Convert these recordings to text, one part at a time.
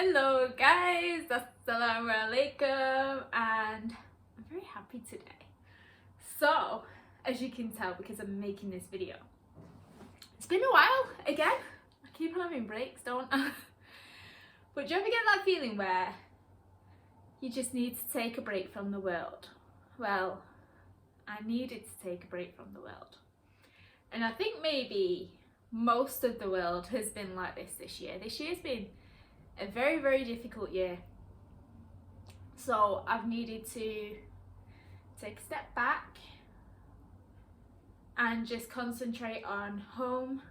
Hello guys, assalamu alaikum, and I'm very happy today. So, as you can tell because I'm making this video, it's been a while again. I keep on having breaks, don't I? But do you ever get that feeling where you just need to take a break from the world? Well, I needed to take a break from the world. And I think maybe most of the world has been like this year. This year's been a very, very difficult year. So I've needed to take a step back and just concentrate on home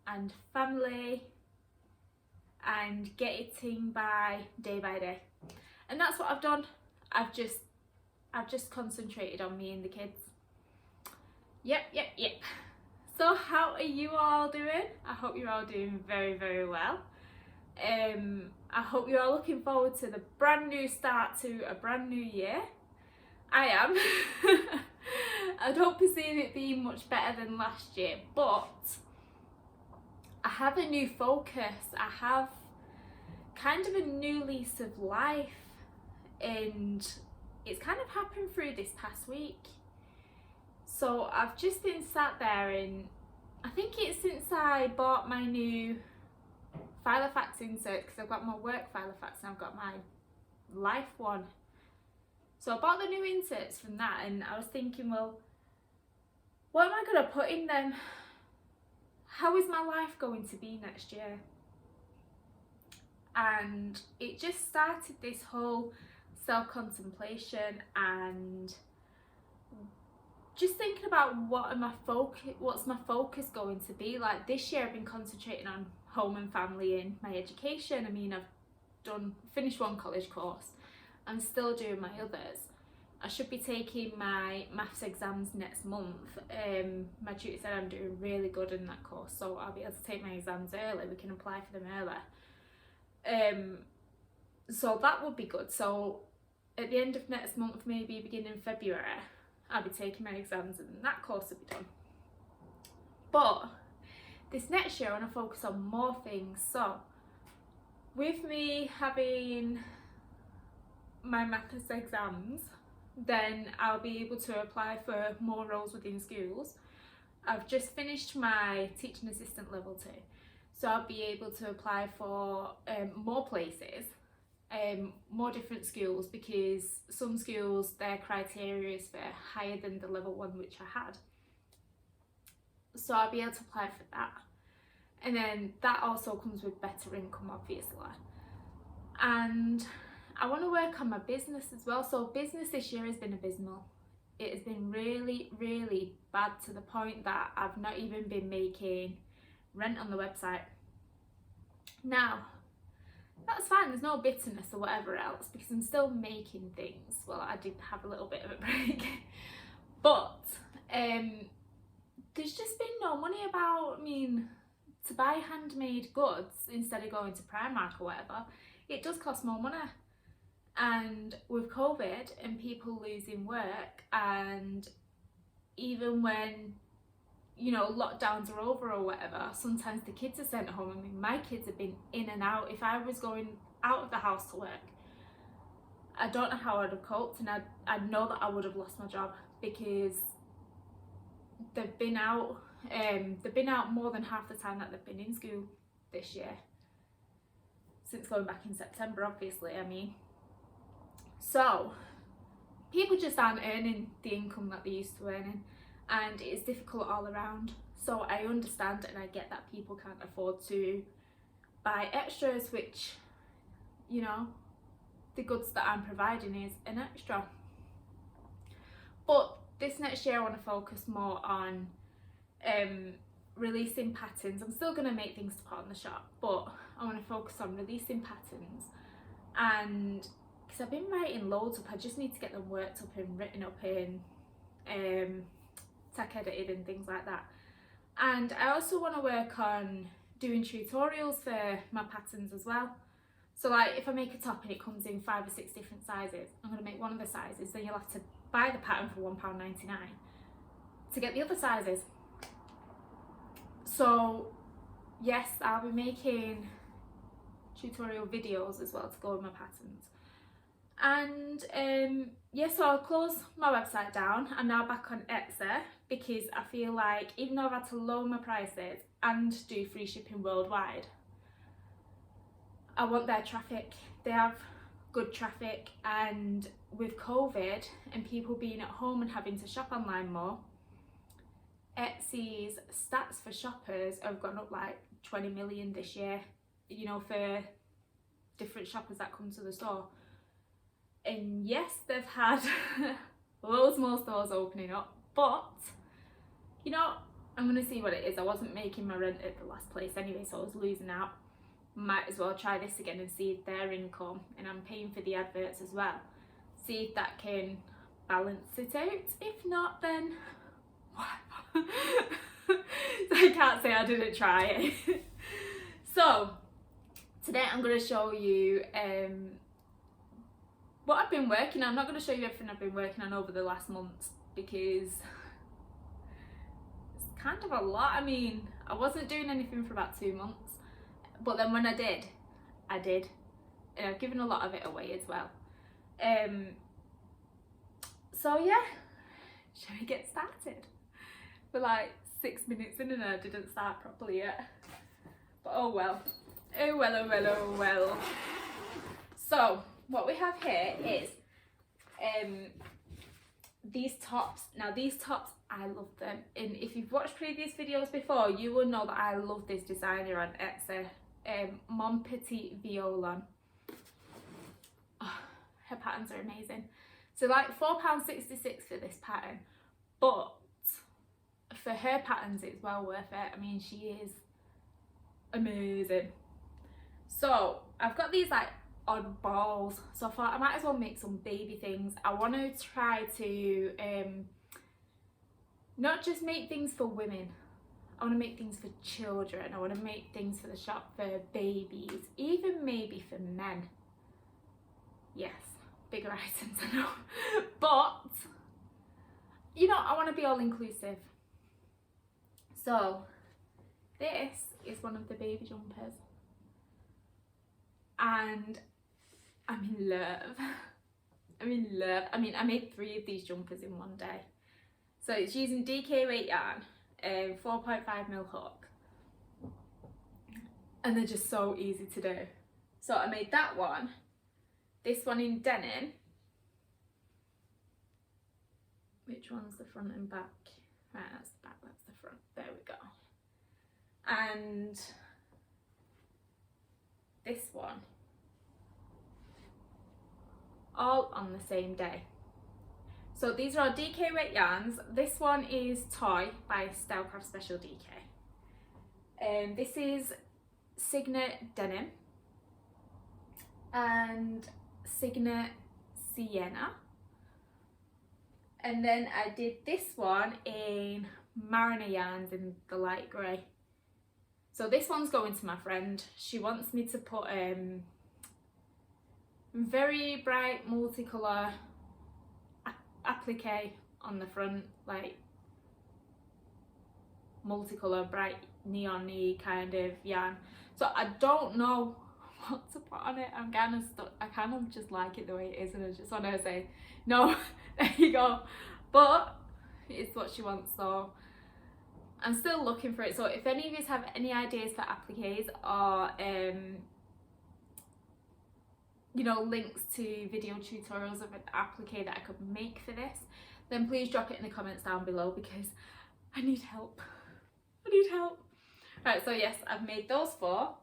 and family and getting by day. And that's what I've done. I've just concentrated on me and the kids. Yep. So how are you all doing? I hope you're all doing very, very well. I hope you're all looking forward to the brand new start to a brand new year. I am. I don't perceive it being much better than last year, but I have a new focus. I have kind of a new lease of life, and it's kind of happened through this past week. So I've just been sat there, and I think it's since I bought my new Filofax insert, because I've got my work Filofax and I've got my life one. So I bought the new inserts from that, and I was thinking, well, what am I going to put in them? How is my life going to be next year? And it just started this whole self-contemplation and just thinking about what's my focus going to be. Like this year I've been concentrating on home and family and my education. I mean, I've finished one college course. I'm still doing my others. I should be taking my maths exams next month. My tutor said I'm doing really good in that course, so I'll be able to take my exams early. We can apply for them early. So that would be good. So at the end of next month, maybe beginning of February, I'll be taking my exams and that course will be done. But this next year I want to focus on more things. So with me having my maths exams, then I'll be able to apply for more roles within schools. I've just finished my teaching assistant level 2, so I'll be able to apply for more places, more different schools, because some schools their criteria is for higher than the level 1 which I had. So I'll be able to apply for that, and then that also comes with better income, obviously. And I want to work on my business as well. So business this year has been abysmal. It has been really, really bad, to the point that I've not even been making rent on the website. Now, that's fine, there's no bitterness or whatever else, because I'm still making things. Well, I did have a little bit of a break. But there's just been no money about. I mean, to buy handmade goods instead of going to Primark or whatever, it does cost more money. And with COVID and people losing work, and even when, you know, lockdowns are over or whatever, sometimes the kids are sent home. I mean, my kids have been in and out. If I was going out of the house to work, I don't know how I'd have coped, and I know that I would have lost my job, because they've been out more than half the time that they've been in school this year, since going back in September, obviously. I mean, so people just aren't earning the income that they used to earning, and it's difficult all around. So I understand and I get that people can't afford to buy extras, which, you know, the goods that I'm providing is an extra. But this next year I want to focus more on releasing patterns. I'm still going to make things to put on the shop, but I want to focus on releasing patterns. And because I've been writing loads up, I just need to get them worked up and written up in tech edited and things like that. And I also want to work on doing tutorials for my patterns as well. So like if I make a top and it comes in 5 or 6 different sizes, I'm going to make one of the sizes, then you'll have to buy the pattern for £1.99 to get the other sizes. So yes, I'll be making tutorial videos as well to go with my patterns. And yeah, so I'll close my website down. I'm now back on Etsy because I feel like even though I've had to lower my prices and do free shipping worldwide, I want their traffic. They have good traffic, and with COVID and people being at home and having to shop online more, Etsy's stats for shoppers have gone up like 20 million this year, you know, for different shoppers that come to the store. And yes, they've had loads more stores opening up, but you know, I'm gonna see what it is. I wasn't making my rent at the last place anyway, so I was losing out. Might as well try this again and see if their income, and I'm paying for the adverts as well, see if that can balance it out. If not, then what? So I can't say I didn't try it. So today I'm going to show you what I've been working on. I'm not going to show you everything I've been working on over the last month because it's kind of a lot. I mean, I wasn't doing anything for about 2 months, but then when I did, and I've given a lot of it away as well. So yeah, shall we get started? We're like 6 minutes in and I didn't start properly yet, but oh well. Oh well, oh well, oh well. So what we have here is these tops. Now these tops, I love them, and if you've watched previous videos before, you will know that I love this designer on Etsy, Mon Petit Violon. Oh, her patterns are amazing. So like £4.66 for this pattern, but for her patterns it's well worth it. I mean, she is amazing. So I've got these like odd balls, so I thought I might as well make some baby things. I want to try to not just make things for women, I want to make things for children. I want to make things for the shop for babies, even maybe for men. Yes, bigger items, I know. But, you know, I want to be all inclusive. So, this is one of the baby jumpers. And I'm in love. I'm in love. I mean, I made 3 of these jumpers in one day. So it's using DK weight yarn, 4.5mm hook. And they're just so easy to do. So I made that one, this one in denim. Which one's the front and back? Right, that's the back, that's the front. There we go. And this one, all on the same day. So these are our DK weight yarns. This one is Toy by Stylecraft Special DK. This is Signet Denim and Signet Sienna. And then I did this one in Mariner yarns in the light grey. So this one's going to my friend. She wants me to put very bright multicolour applique on the front, like multicolour, bright neon-y kind of yarn. So I don't know what to put on it. I'm kind of stuck. I kind of just like it the way it is, and I just want to say, no, there you go. But it's what she wants, so I'm still looking for it. So if any of you have any ideas for appliques or you know, links to video tutorials of an applique that I could make for this, then please drop it in the comments down below because I need help. I need help. Right, so yes, I've made those 4.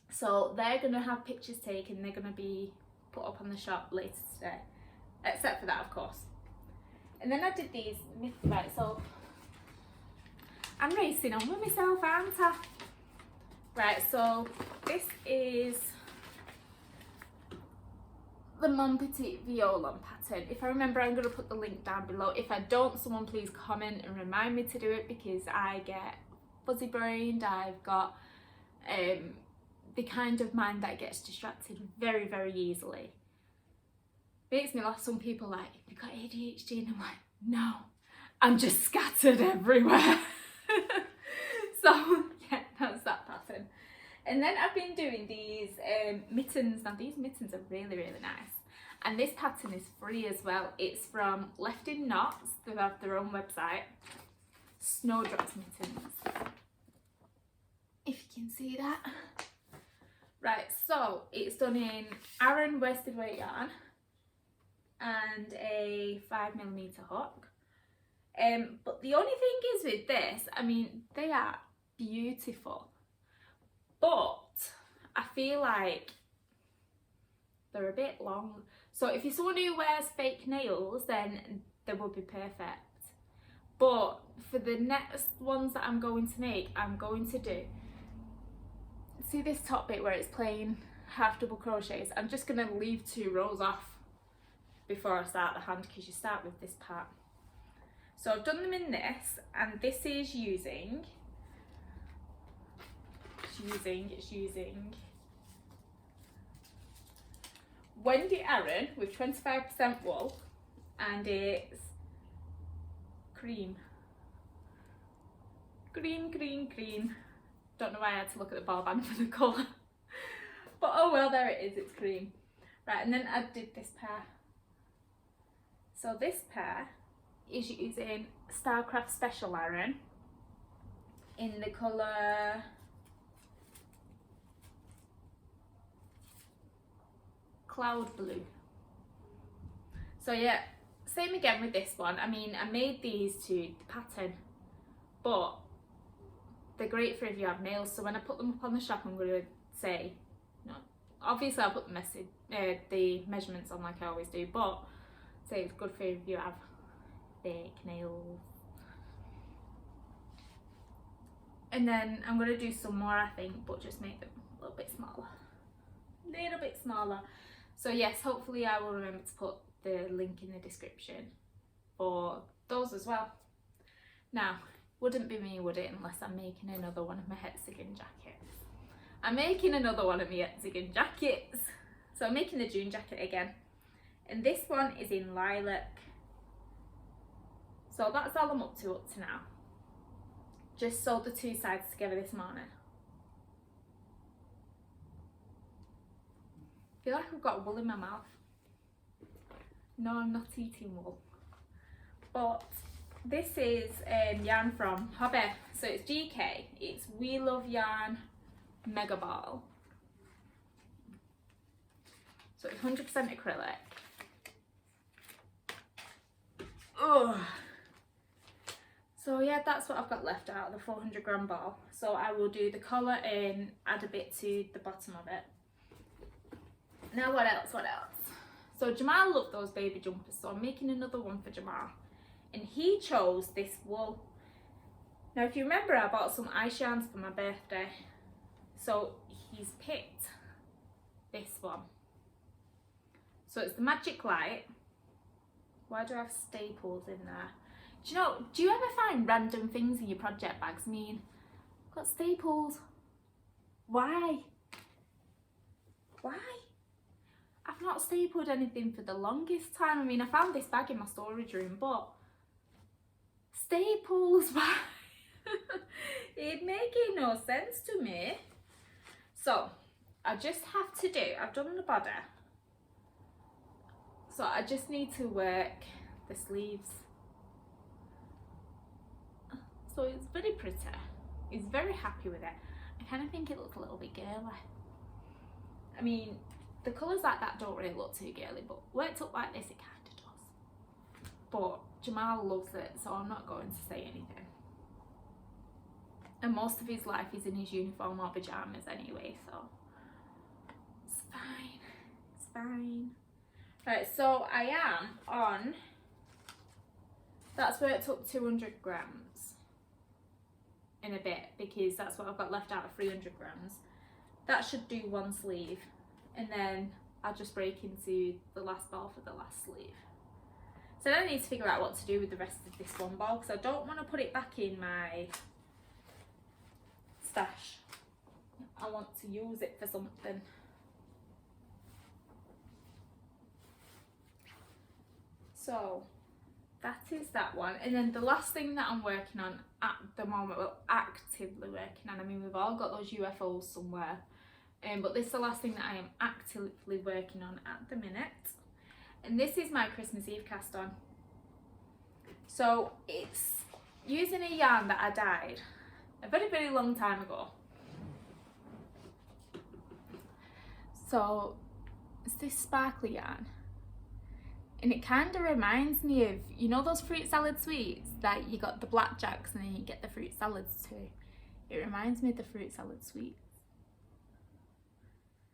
So they're gonna have pictures taken, they're gonna be put up on the shop later today. Except for that, of course. And then I did these, right, so I'm racing on with myself, aren't I? Right, so this is the Mon Petit Violon pattern. If I remember, I'm going to put the link down below. If I don't, someone please comment and remind me to do it because I get fuzzy brained. I've got the kind of mind that gets distracted very, very easily. Makes me laugh. Some people are like, you've got ADHD, and I'm like, no, I'm just scattered everywhere. So yeah, that's that pattern. And then I've been doing these mittens. Now these mittens are really, really nice. And this pattern is free as well. It's from Left in Knots. They have their own website. Snowdrops mittens. If you can see that. Right, so it's done in Aran worsted weight yarn and a 5mm hook. But the only thing is with this, I mean, they are beautiful, but I feel like they're a bit long. So if you're someone who wears fake nails, then they would be perfect. But for the next ones that I'm going to make, I'm going to do, see this top bit where it's plain half double crochets, I'm just going to leave 2 rows off before I start the hand, because you start with this part. So I've done them in this, and this is using Wendy Aran with 25% wool, and it's cream. Don't know why I had to look at the ball band for the colour. But oh well, there it is, it's cream. Right, and then I did this pair. So this pair is using Starcraft Special Aran in the colour Cloud Blue. So yeah, same again with this one. I mean, I made these to the pattern, but they're great for if you have nails. So when I put them up on the shop, I'm going to say, no, obviously I'll put the measurements on like I always do, but say it's good for if you have fake nails. And then I'm going to do some more, I think, but just make them a little bit smaller. So yes, hopefully I will remember to put the link in the description for those as well. Now, wouldn't be me, would it, unless I'm making another one of my hexagon jackets. I'm making another one of my hexagon jackets. So I'm making the June jacket again. And this one is in lilac. So that's all I'm up to now. Just sewed the 2 sides together this morning. I feel like I've got wool in my mouth. No, I'm not eating wool. But this is yarn from Hobby. So it's GK. It's We Love Yarn Mega Ball. So it's 100% acrylic. Ugh. So yeah, that's what I've got left out of the 400 gram ball. So I will do the collar and add a bit to the bottom of it. Now what else? So Jamal loved those baby jumpers, so I'm making another one for Jamal. And he chose this wool. Now if you remember, I bought some ice yarns for my birthday. So he's picked this one. So it's the Magic Light. Why do I have staples in there? Do you ever find random things in your project bags? I mean, I've got staples. Why? I've not stapled anything for the longest time. I mean, I found this bag in my storage room, but staples, why? It making no sense to me. So I just have to do, I've done the body. So I just need to work the sleeves. So it's very pretty. He's very happy with it. I kind of think it looks a little bit girly. I mean, the colours like that don't really look too girly, but worked up like this it kind of does. But Jamal loves it, so I'm not going to say anything. And most of his life he's in his uniform or pyjamas anyway, so it's fine. It's fine. Right, so I am on, that's worked up 200 grams in a bit, because that's what I've got left out of 300 grams. That should do one sleeve, and then I'll just break into the last ball for the last sleeve. So then I need to figure out what to do with the rest of this one ball, because I don't want to put it back in my stash. I want to use it for something. So that is that one. And then the last thing that I'm working on at the moment, well, actively working on, I mean, we've all got those UFOs somewhere, but this is the last thing that I am actively working on at the minute. And this is my Christmas Eve cast on. So it's using a yarn that I dyed a very, very long time ago. So it's this sparkly yarn. And it kind of reminds me of, you know those fruit salad sweets that you got the blackjacks and then you get the fruit salads too. It reminds me of the fruit salad sweets.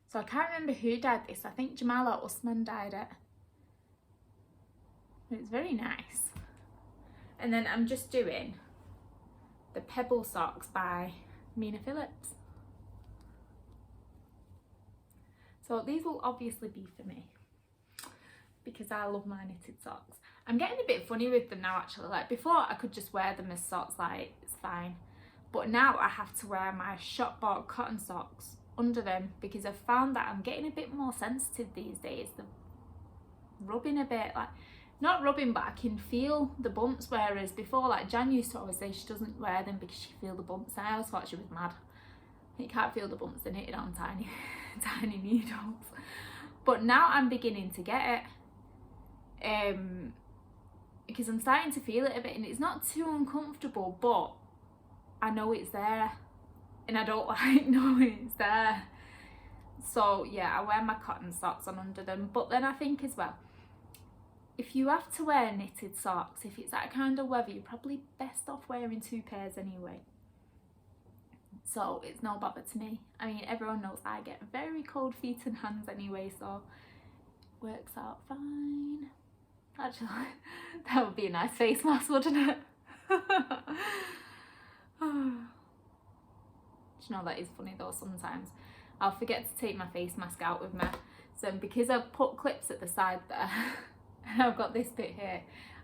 So I can't remember who dyed this. I think Jamala Usman dyed it. It's very nice. And then I'm just doing the Pebble Socks by Mina Phillips. So these will obviously be for me, because I love my knitted socks. I'm getting a bit funny with them now actually. Like before I could just wear them as socks, like it's fine. But now I have to wear my shop bought cotton socks under them, because I've found that I'm getting a bit more sensitive these days. They're rubbing a bit, like, not rubbing, but I can feel the bumps, whereas before, like Jan used to always say she doesn't wear them because she feel the bumps, and I always thought she was mad. You can't feel the bumps, they're knitted on tiny tiny needles. But now I'm beginning to get it, because I'm starting to feel it a bit, and it's not too uncomfortable, but I know it's there, and I don't like knowing it's there. So yeah, I wear my cotton socks on under them. But then I think as well, if you have to wear knitted socks, if it's that kind of weather, you're probably best off wearing 2 pairs anyway. So it's no bother to me. I mean, everyone knows I get very cold feet and hands anyway, so it works out fine. Actually, that would be a nice face mask, wouldn't it? Do you know, that is funny though, sometimes I'll forget to take my face mask out with me. So because I've put clips at the side there, and I've got this bit here,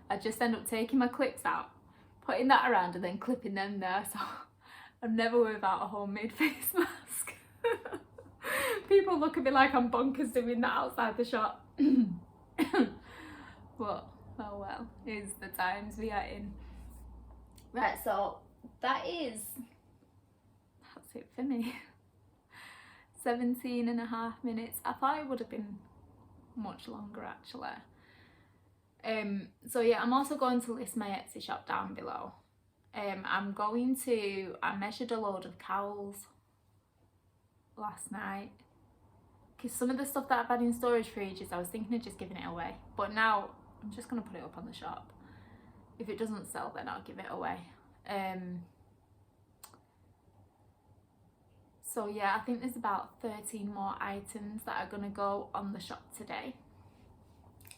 I just end up taking my clips out, putting that around and then clipping them there, so I'm never without a homemade face mask. People look at me like I'm bonkers doing that outside the shop. But oh well, it's the times we are in. Right, so that's it for me. 17.5 minutes. I thought it would have been much longer actually. So yeah, I'm also going to list my Etsy shop down below. I measured a load of cowls last night, because some of the stuff that I've had in storage for ages, I was thinking of just giving it away, but now I'm just going to put it up on the shop. If it doesn't sell, then I'll give it away. So yeah, I think there's about 13 more items that are going to go on the shop today,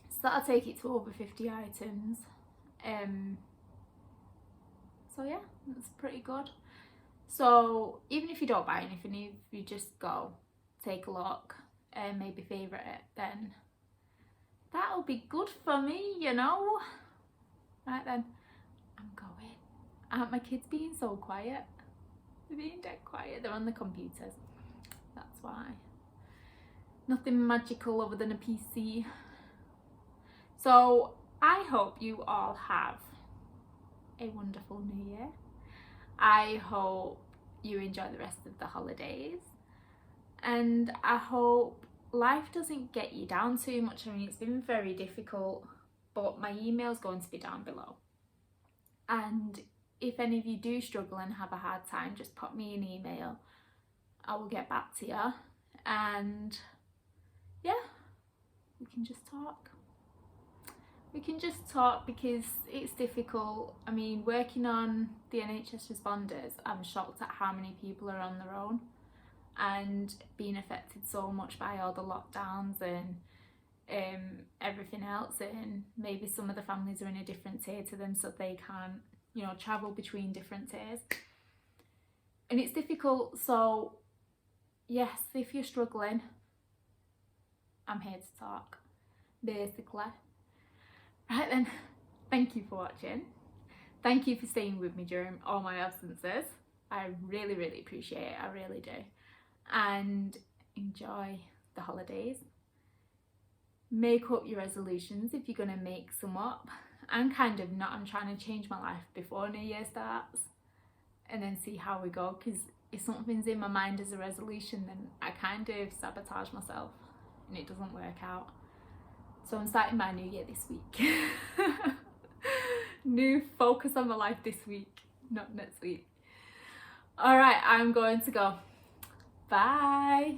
so that'll take it to over 50 items. So yeah, that's pretty good. So even if you don't buy anything, if you just go, take a look, and maybe favourite it, then that'll be good for me, you know. Right then, I'm going. Aren't my kids being so quiet? They're being dead quiet. They're on the computers. That's why. Nothing magical other than a PC. So I hope you all have a wonderful new year. I hope you enjoy the rest of the holidays, and I hope life doesn't get you down too much. I mean, it's been very difficult, but my email's going to be down below, and if any of you do struggle and have a hard time, just pop me an email. I will get back to you, and yeah, we can just talk. We can just talk, because it's difficult. I mean, working on the NHS responders, I'm shocked at how many people are on their own and being affected so much by all the lockdowns and everything else, and maybe some of the families are in a different tier to them, so they can't, you know, travel between different tiers, and it's difficult. So yes, if you're struggling, I'm here to talk, basically. Right then, thank you for watching. Thank you for staying with me during all my absences. I really, really appreciate it. I really do. And enjoy the holidays. Make up your resolutions if you're going to make some up. I'm kind of not. I'm trying to change my life before New Year starts and then see how we go, because if something's in my mind as a resolution, then I kind of sabotage myself and it doesn't work out. So I'm starting my new year this week. New focus on my life this week, not next week. All right, I'm going to go. Bye.